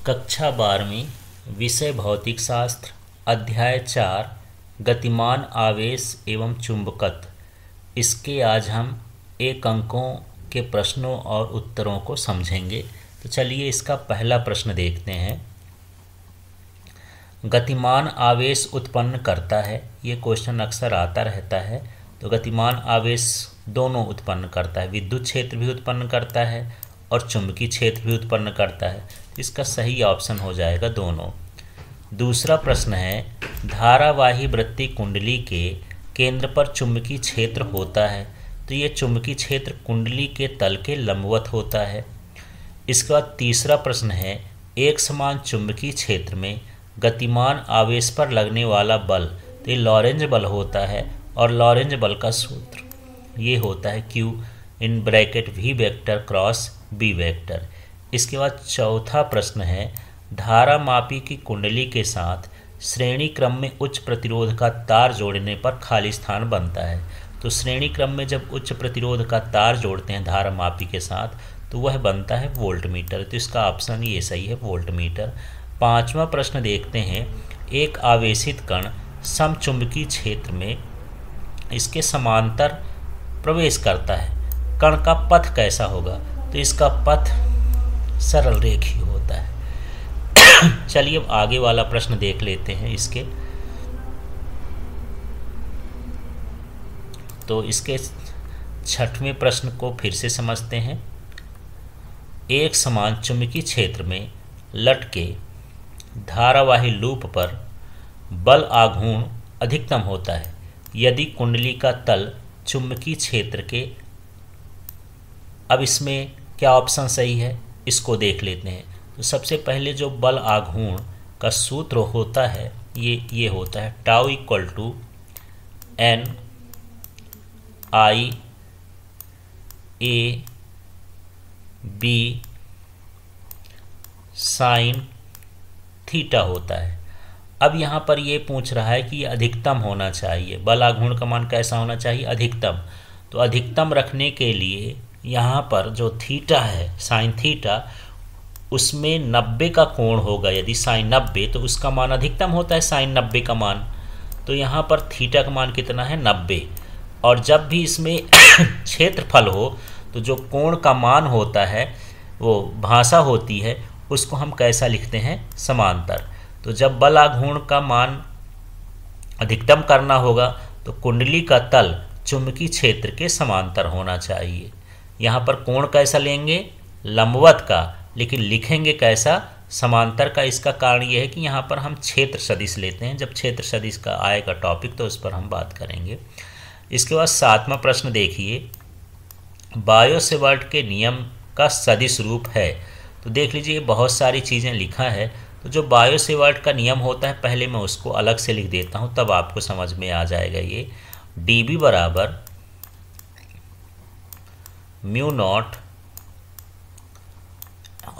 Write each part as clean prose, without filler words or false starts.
कक्षा 12वीं विषय भौतिक शास्त्र अध्याय 4 गतिमान आवेश एवं चुंबकत्व। इसके आज हम 1 अंकों के प्रश्नों और उत्तरों को समझेंगे। तो चलिए इसका पहला प्रश्न देखते हैं। गतिमान आवेश उत्पन्न करता है, ये क्वेश्चन अक्सर आता रहता है। तो गतिमान आवेश दोनों उत्पन्न करता है, विद्युत क्षेत्र भी उत्पन्न करता है और चुंबकीय क्षेत्र भी उत्पन्न करता है। इसका सही ऑप्शन हो जाएगा दोनों। दूसरा प्रश्न है, धारावाही वृत्तीय कुंडली के केंद्र पर चुंबकीय क्षेत्र होता है, तो ये चुंबकीय क्षेत्र कुंडली के तल के लंबवत होता है। इसके बाद तीसरा प्रश्न है, एक समान चुंबकीय क्षेत्र में गतिमान आवेश पर लगने वाला बल, तो ये लॉरेंज बल होता है और लॉरेंज बल का सूत्र ये होता है Q in bracket V vector cross B vector. इसके बाद चौथा प्रश्न है, धारा मापी की कुंडली के साथ श्रेणी क्रम में उच्च प्रतिरोध का तार जोड़ने पर खाली स्थान बनता है। तो श्रेणी क्रम में जब उच्च प्रतिरोध का तार जोड़ते हैं धारा मापी के साथ तो वह बनता है वोल्टमीटर। तो इसका ऑप्शन ये सही है, वोल्टमीटर। पांचवा प्रश्न देखते हैं, एक आवेशित कण समचुंबकीय क्षेत्र में इसके समांतर प्रवेश करता है, कण का पथ कैसा होगा? तो इसका पथ सरल रेखीय होता है। चलिए अब आगे वाला प्रश्न देख लेते हैं इसके। तो इसके 6वें प्रश्न को फिर से समझते हैं। एक समान चुंबकीय क्षेत्र में लटके धारावाही लूप पर बल आघूर्ण अधिकतम होता है यदि कुंडली का तल चुंबकीय क्षेत्र के। अब इसमें क्या ऑप्शन सही है इसको देख लेते हैं। तो सबसे पहले जो बल आघूर्ण का सूत्र होता है ये होता है tau equal to N I A B sine theta होता है। अब यहाँ पर ये पूछ रहा है कि ये अधिकतम होना चाहिए, बल आघूर्ण का मान कैसा होना चाहिए? अधिकतम। तो अधिकतम रखने के लिए यहाँ पर जो थीटा है साइन थीटा, उसमें 90 का कोण होगा। यदि साइन 90 तो उसका मान अधिकतम होता है साइन 90 का मान। तो यहाँ पर थीटा का मान कितना है? 90। और जब भी इसमें क्षेत्रफल हो तो जो कोण का मान होता है वो भाषा होती है, उसको हम कैसा लिखते हैं? समांतर। तो जब बल आघूर्ण का मान अधिकतम करना होगा तो कुंडली का तल चुंबकीय क्षेत्र के समांतर होना चाहिए। यहाँ पर कोण कैसा लेंगे? लंबवत का, लेकिन लिखेंगे कैसा? समांतर का। इसका कारण यह है कि यहाँ पर हम क्षेत्र सदिश लेते हैं। जब क्षेत्र सदिश का आएगा टॉपिक तो उस पर हम बात करेंगे। इसके बाद 7वां प्रश्न देखिए, बायो-सेवर्ट के नियम का सदिश रूप है। तो देख लीजिए बहुत सारी चीज़ें लिखा है। तो जो बायो-सेवर्ट का नियम होता है पहले मैं उसको अलग से लिख देता हूँ, तब आपको समझ में आ जाएगा। ये dB बराबर mu naught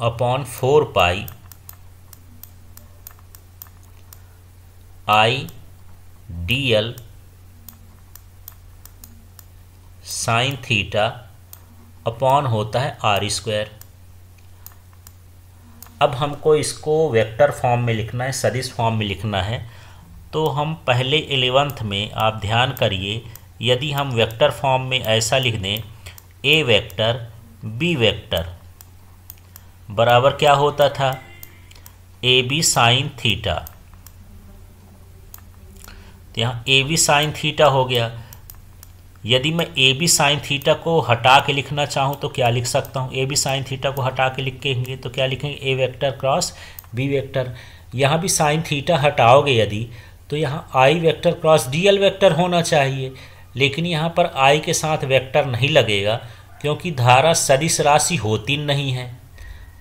upon 4 pi I dl sine theta upon होता है r²। अब हमको इसको वेक्टर फॉर्म में लिखना है, सदिश फॉर्म में लिखना है। तो हम पहले 11th में आप ध्यान करिए, यदि हम वेक्टर फॉर्म में ऐसा लिख दें a वेक्टर b वेक्टर बराबर क्या होता था? AB sine theta. तो यहाँ AB साइन थीटा हो गया। यदि मैं AB साइन थीटा को हटा के लिखना चाहूँ तो क्या लिख सकता हूँ? AB साइन थीटा को हटा के लिखेंगे तो क्या लिखेंगे? A vector cross B vector. यहाँ भी साइन थीटा हटाओगे यदि तो यहाँ I vector cross DL vector होना चाहिए, लेकिन यहाँ पर I के साथ वेक्टर नहीं लगेगा क्योंकि धारा सदिश राशि होती नहीं है।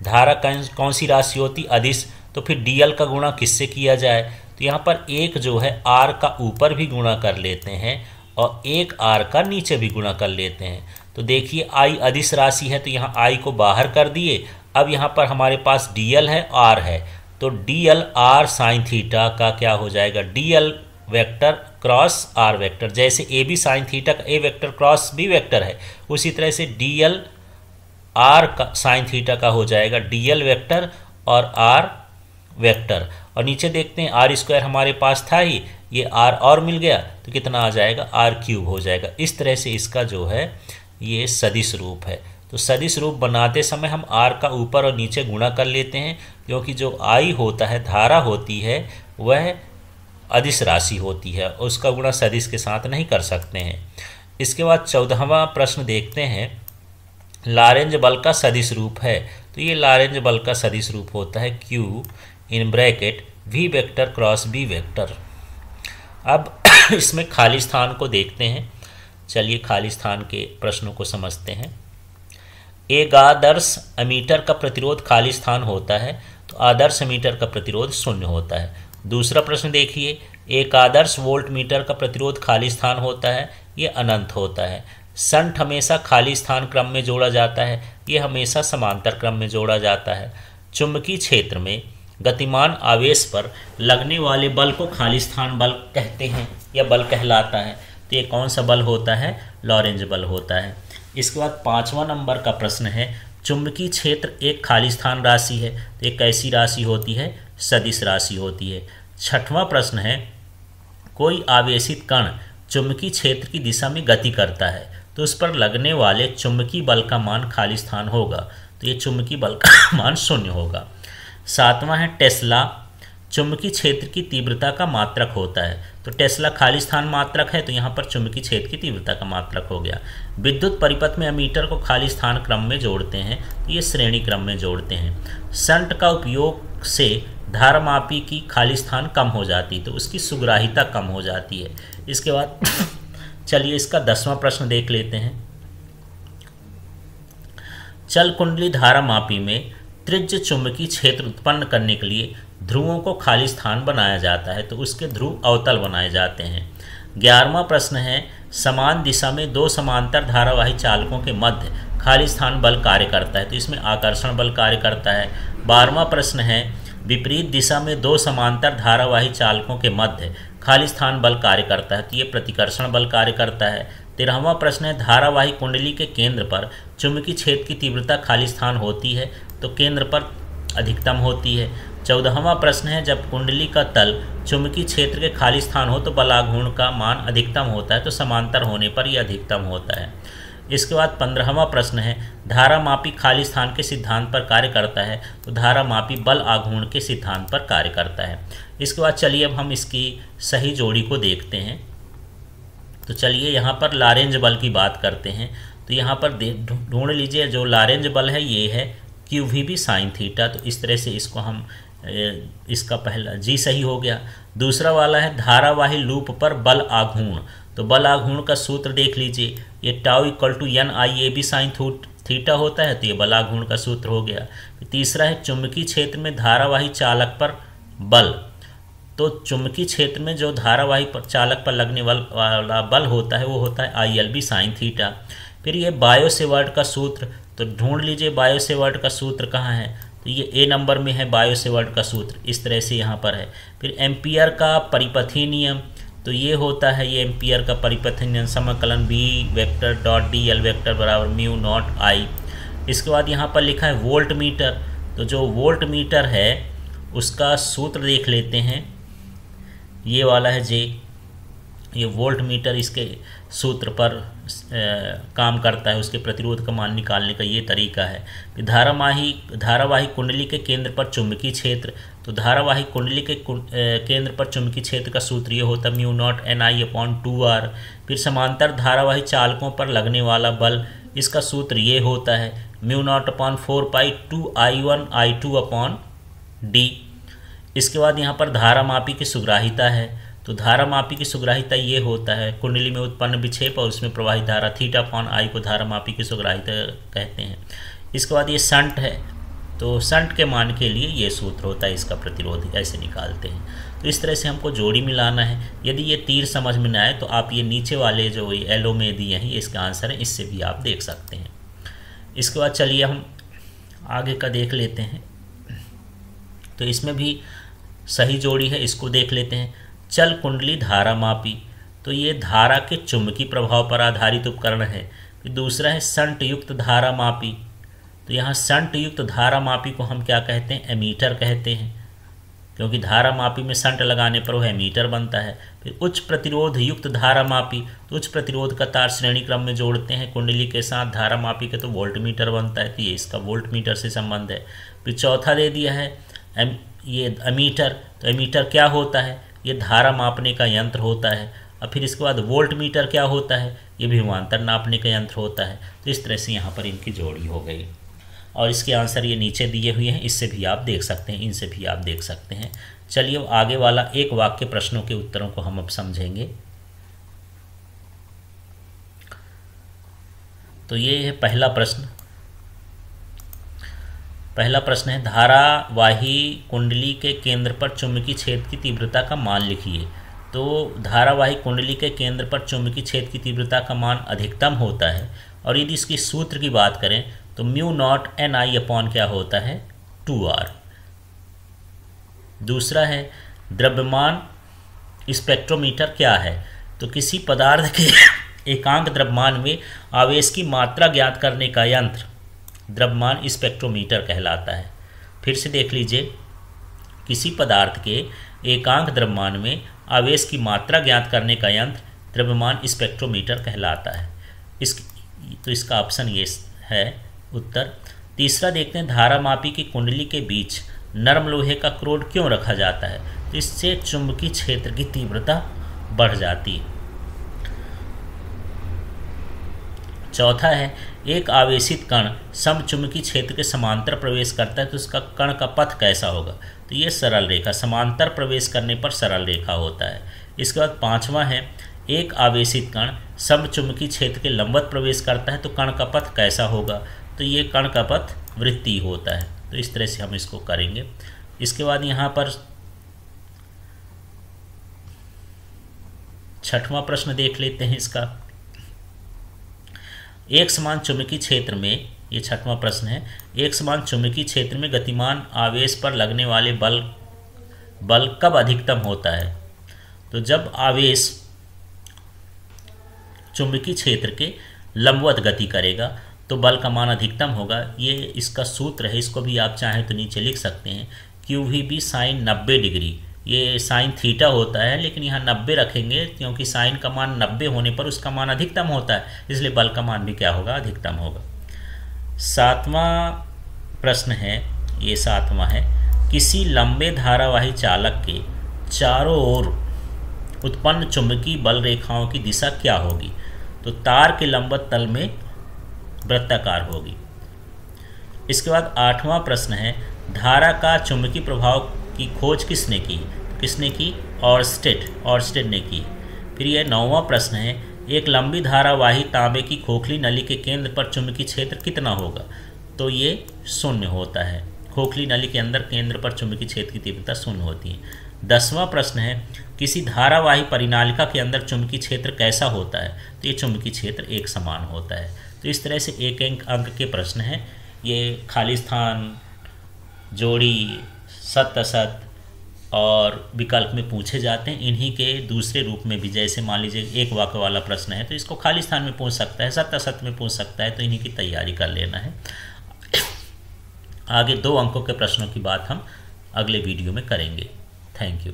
धारा कौन सी राशि होती? अदिश। तो फिर DL का गुणा किससे किया जाए? तो यहाँ पर एक जो है R का ऊपर भी गुणा कर लेते हैं और एक R का नीचे भी गुणा कर लेते हैं। तो देखिए I अदिश राशि है तो यहाँ I को बाहर कर दिए। अब यहाँ पर हमारे पास DL है, R है, तो DL R साइन थीटा का क्या हो जाएगा? DL vector cross R vector. जैसे AB साइन थीटा का A vector cross B vector है, उसी तरह से DL R का साइन थीटा का हो जाएगा DL वेक्टर और आर वेक्टर, और नीचे देखते हैं आर स्क्वायर हमारे पास था ही, ये आर और मिल गया तो कितना आ जाएगा, आर क्यूब हो जाएगा। इस तरह से इसका जो है ये सदिश रूप है। तो सदिश रूप बनाते समय हम आर का ऊपर और नीचे गुणा कर लेते हैं, क्योंकि जो आई होता है, धारा होती है, वह अदिश राशि होती है, उसका गुणा सदिश के साथ नहीं कर सकते हैं। इसके बाद 14वां प्रश्न देखते हैं, लॉरेंज बल का सदिश रूप है। तो ये लॉरेंज बल का सदिश रूप होता है Q in bracket V vector cross B vector. अब इसमें खाली स्थान को देखते हैं। चलिए खाली स्थान के प्रश्नों को समझते हैं। एक आदर्श एमीटर का प्रतिरोध खाली स्थान होता है, तो आदर्श एमीटर का प्रतिरोध 0 होता है। दूसरा प्रश्न देखिए, एक आदर्श वोल्ट मीटर का प्रतिरोध खाली स्थान होता है, ये अनंत होता है। शंट हमेशा खाली स्थान क्रम में जोड़ा जाता है, ये हमेशा समांतर क्रम में जोड़ा जाता है। चुंबकीय क्षेत्र में गतिमान आवेश पर लगने वाले बल को खाली स्थान बल कहते हैं या बल कहलाता है। तो ये कौन सा बल होता है, लॉरेंज बल होता है। इसके बाद 5वां नंबर का प्रश्न है, चुंबकीय क्षेत्र एक खाली स्थान राशि है, तो एक कैसी राशि होती है, सदिश राशि होती है। 6वां प्रश्न है, कोई आवेशित कण चुंबकीय क्षेत्र की दिशा में गति करता है, तो उस पर लगने वाले चुंबकीय बल का मान खाली स्थान होगा, तो ये चुंबकीय बल का मान 0 होगा। 7वां है, टेस्ला चुंबकीय क्षेत्र की तीव्रता का मात्रक होता है, तो टेस्ला खाली स्थान मात्रक है, तो यहाँ पर चुंबकीय क्षेत्र की तीव्रता का मात्रक हो गया। विद्युत परिपथ में एमीटर को खाली स्थान क्रम में जोड़ते हैं, तो ये श्रेणी क्रम में जोड़ते हैं। शंट का उपयोग से धारामापी की खाली स्थान कम हो जाती, तो उसकी सुग्राहिता कम हो जाती है। इसके बाद चलिए इसका 10वां प्रश्न देख लेते हैं। चल कुंडली धारामापी में त्रिज्य चुंबकीय क्षेत्र उत्पन्न करने के लिए ध्रुवों को खाली स्थान बनाया जाता है, तो उसके ध्रुव अवतल बनाए जाते हैं। 11वां प्रश्न है, समान दिशा में दो समांतर धारावाही चालकों के मध्य खाली स्थान बल कार्य करता है, तो इसमें आकर्षण बल कार्य करता है। 12वां प्रश्न है, विपरीत दिशा में दो समांतर धारावाही चालकों के मध्य खाली स्थान बल कार्य करता है, तो ये प्रतिकर्षण बल कार्य करता है। 13वां प्रश्न है, धारावाही कुंडली के केंद्र पर चुंबकीय क्षेत्र की तीव्रता खाली स्थान होती है, तो केंद्र पर अधिकतम होती है। 14वां प्रश्न है, जब कुंडली का तल चुंबकीय क्षेत्र के खाली स्थान हो तो बलाघूर्ण का मान अधिकतम होता है, तो समांतर होने पर यह अधिकतम होता है। इसके बाद 15वां प्रश्न है, धारामापी खाली स्थान के सिद्धांत पर कार्य करता है, तो धारामापी बल आघूर्ण के सिद्धांत पर कार्य करता है। इसके बाद चलिए अब हम इसकी सही जोड़ी को देखते हैं। तो चलिए यहाँ पर लॉरेंज बल की बात करते हैं। तो यहाँ पर ढूंढ लीजिए, जो लॉरेंज बल है ये है QVB sin थीटा, तो इस तरह से इसको हम इसका पहला जी सही हो गया। दूसरा वाला है धारावाही लूप पर बल आघूर्ण, तो बल आघूर्ण का सूत्र देख लीजिए, ये tau equal to NIAB sin theta होता है, तो ये बल आघूर्ण का सूत्र हो गया। तीसरा है चुंबकीय क्षेत्र में धारावाही चालक पर बल, तो चुंबकीय क्षेत्र में जो धारावाही पर चालक पर लगने वाला बल होता है वो होता है ILB sin थीटा। फिर ये बायो सेवर्ट का सूत्र, तो ढूंढ लीजिए बायो सेवर्ट का सूत्र कहाँ है, तो ये A नंबर में है बायो सेवर्ट का सूत्र, इस तरह से यहाँ पर है। फिर एम्पियर का परिपथीय नियम, तो ये होता है, ये एम्पियर का परिपथीय नियम समाकलन B vector dot DL vector बराबर म्यू नॉट I। इसके बाद यहाँ पर लिखा है वोल्ट मीटर, तो जो वोल्ट मीटर है उसका सूत्र देख लेते हैं, ये वाला है J, ये वोल्ट मीटर इसके सूत्र पर काम करता है, उसके प्रतिरोध का मान निकालने का ये तरीका है। धारावाही कुंडली के केंद्र पर चुंबकीय क्षेत्र, तो धारावाही कुंडली के केंद्र पर चुंबकीय क्षेत्र का सूत्र ये होता है म्यू नॉट NI/2R। फिर समांतर धारावाही चालकों पर लगने वाला बल, इसका सूत्र ये होता है म्यू नॉट अपॉन 4π2I1I2/D। इसके बाद यहाँ पर धारामापी की सुग्राहिता है, तो धारामापी की सुग्राहिता ये होता है कुंडली में उत्पन्न विक्षेप और उसमें प्रवाहित धारा θ/I को धारामापी की सुग्राहिता कहते हैं। इसके बाद ये शंट है, तो शंट के मान के लिए ये सूत्र होता है, इसका प्रतिरोध ऐसे निकालते हैं। तो इस तरह से हमको जोड़ी मिलाना है। यदि ये तीर समझ में न आए तो आप ये नीचे वाले जो एलो में दिए हैं ये इसका आंसर है, इससे भी आप देख सकते हैं। इसके बाद चलिए हम आगे का देख लेते हैं। तो इसमें भी सही जोड़ी है, इसको देख लेते हैं। चल कुंडली धारामापी, तो ये धारा के चुंबकीय प्रभाव पर आधारित उपकरण है। फिर दूसरा है शंट युक्त धारामापी, तो यहाँ शंट युक्त धारा मापी को हम क्या कहते हैं, एमीटर कहते हैं, क्योंकि धारा मापी में शंट लगाने पर वह एमीटर बनता है। फिर उच्च प्रतिरोध युक्त धारा मापी, तो उच्च प्रतिरोध का तार श्रेणी क्रम में जोड़ते हैं कुंडली के साथ धारा मापी के, तो वोल्ट मीटर बनता है, तो ये इसका वोल्ट मीटर से संबंध है। फिर चौथा दे दिया है ये एमीटर, तो एमीटर क्या होता है, ये धारा मापने का यंत्र होता है। और फिर इसके बाद वोल्ट मीटर क्या होता है, ये विभवांतर नापने का यंत्र होता है। तो इस तरह से यहाँ पर इनकी जोड़ी हो गई, और इसके आंसर ये नीचे दिए हुए हैं, इससे भी आप देख सकते हैं, इनसे भी आप देख सकते हैं। चलिए अब आगे वाला एक वाक्य प्रश्नों के उत्तरों को हम अब समझेंगे। तो ये है पहला प्रश्न। पहला प्रश्न है धारावाही कुंडली के केंद्र पर चुंबकीय क्षेत्र की तीव्रता का मान लिखिए। तो धारावाही कुंडली के केंद्र पर चुंबकीय क्षेत्र की तीव्रता का मान अधिकतम होता है, और यदि इसकी सूत्र की बात करें तो mu not an I upon क्या होता है, 2r। दूसरा है द्रव्यमान स्पेक्ट्रोमीटर क्या है। तो किसी पदार्थ के एकांक द्रव्यमान में आवेश की मात्रा ज्ञात करने का यंत्र द्रव्यमान स्पेक्ट्रोमीटर कहलाता है। फिर से देख लीजिए, किसी पदार्थ के एकांक द्रव्यमान में आवेश की मात्रा ज्ञात करने का यंत्र द्रव्यमान स्पेक्ट्रोमीटर कहलाता है। तो इसका ऑप्शन ये है उत्तर। तीसरा देखते हैं धारामापी की कुंडली के बीच नरम लोहे का क्रोड क्यों रखा जाता है। तो इससे चुंबकीय क्षेत्र की तीव्रता बढ़ जाती है। चौथा है एक आवेशित कण समचुंबकीय क्षेत्र के समांतर प्रवेश करता है, तो उसका कण का पथ कैसा होगा। तो ये सरल रेखा, समांतर प्रवेश करने पर सरल रेखा होता है। इसके बाद पांचवा है एक आवेशित कण समचुंबकीय क्षेत्र के लंबवत प्रवेश करता है, तो कण का पथ कैसा होगा। तो ये कण का पथ वृत्तीय होता है। तो इस तरह से हम इसको करेंगे। इसके बाद यहाँ पर छठवां प्रश्न देख लेते हैं इसका। एक समान चुंबकीय क्षेत्र में, ये छठवां प्रश्न है, एक समान चुंबकीय क्षेत्र में गतिमान आवेश पर लगने वाले बल कब अधिकतम होता है। तो जब आवेश चुंबकीय क्षेत्र के लंबवत गति करेगा तो बल का मान अधिकतम होगा। ये इसका सूत्र है, इसको भी आप चाहें तो नीचे लिख सकते हैं। QVB साइन 90 डिग्री, ये साइन थीटा होता है, लेकिन यहाँ 90 रखेंगे क्योंकि साइन का मान 90 होने पर उसका मान अधिकतम होता है, इसलिए बल का मान भी क्या होगा, अधिकतम होगा। सातवां प्रश्न है, ये सातवां है, किसी लंबे धारावाही चालक के चारों ओर उत्पन्न चुंबकीय बल रेखाओं की दिशा क्या होगी। तो तार के लंबवत तल में वृत्ताकार होगी। इसके बाद आठवां प्रश्न है धारा का चुंबकीय प्रभाव की खोज किसने की। किसने की, ऑर्स्टेड ने की। फिर यह नौवां प्रश्न है एक लंबी धारावाही तांबे की खोखली नली के केंद्र पर चुंबकीय क्षेत्र कितना होगा। तो ये 0 होता है। खोखली नली के अंदर केंद्र पर चुंबकीय क्षेत्र की तीव्रता 0 होती है। 10वां प्रश्न है किसी धारावाही परिनालिका के अंदर चुंबकीय क्षेत्र कैसा होता है। तो ये चुंबकीय क्षेत्र एक समान होता है। तो इस तरह से एक अंक के प्रश्न हैं। ये खाली स्थान, जोड़ी, सत्य असत और विकल्प में पूछे जाते हैं। इन्हीं के दूसरे रूप में भी, जैसे मान लीजिए एक वाक्य वाला प्रश्न है तो इसको खाली स्थान में पूछ सकता है, सत्य असत में पूछ सकता है, तो इन्हीं की तैयारी कर लेना है। आगे 2 अंकों के प्रश्नों की बात हम अगले वीडियो में करेंगे। Thank you.